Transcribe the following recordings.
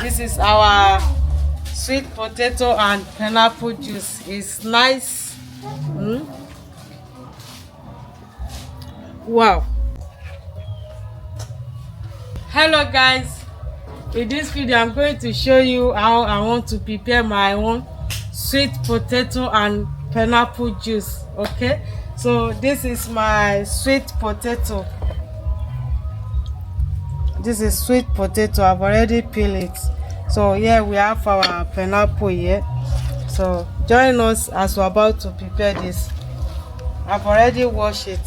This is our sweet potato and pineapple juice. It's nice. Wow. Hello guys. In this video I'm going to show you how I want to prepare my own sweet potato and pineapple juice. Okay, so this is my sweet potato. This is sweet potato. I've already peeled it. So here we have our pineapple here. So join us as we're about to prepare this. I've already washed it.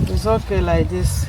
It's okay like this.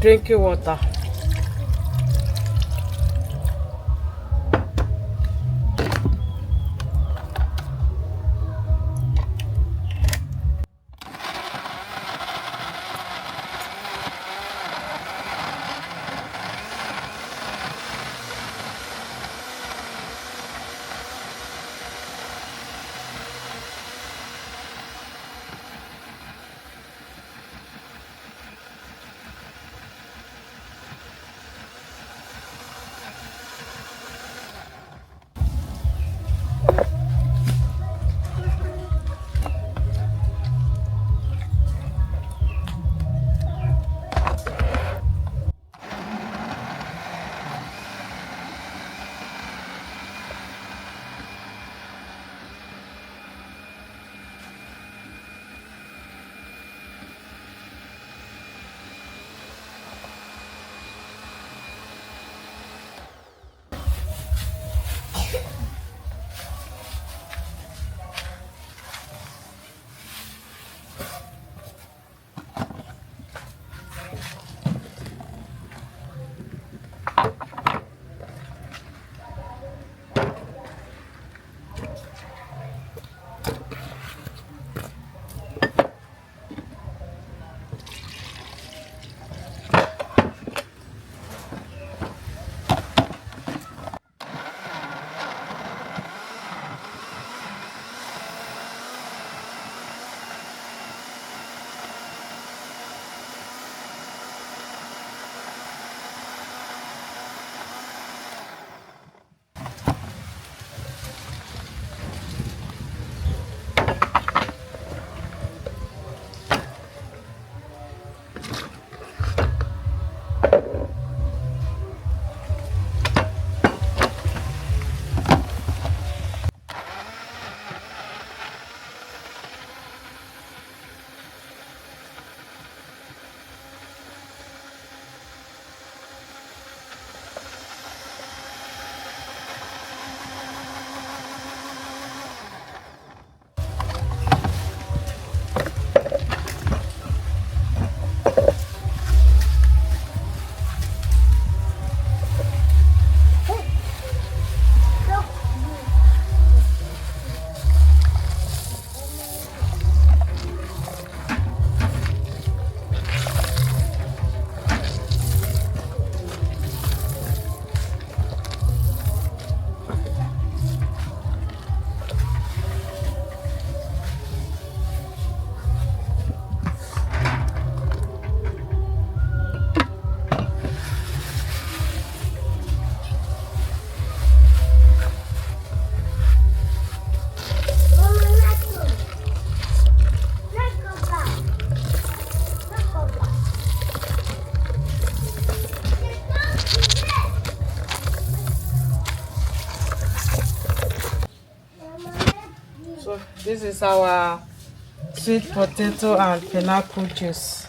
Drinking water. This is our sweet potato and pineapple juice.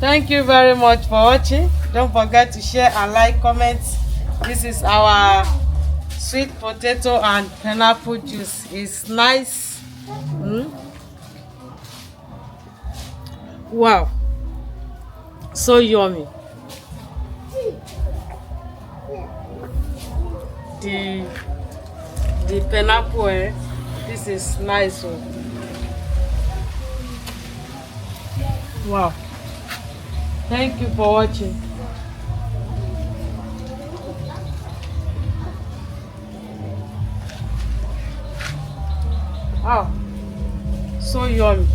Thank you very much for watching. Don't forget to share and like, comment. This is our sweet potato and pineapple juice. It's nice. Wow, so yummy. The pineapple, this is nice. Wow. Thank you for watching. Wow, so yummy.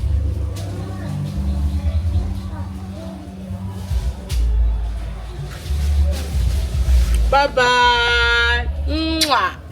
Bye bye. Mwah.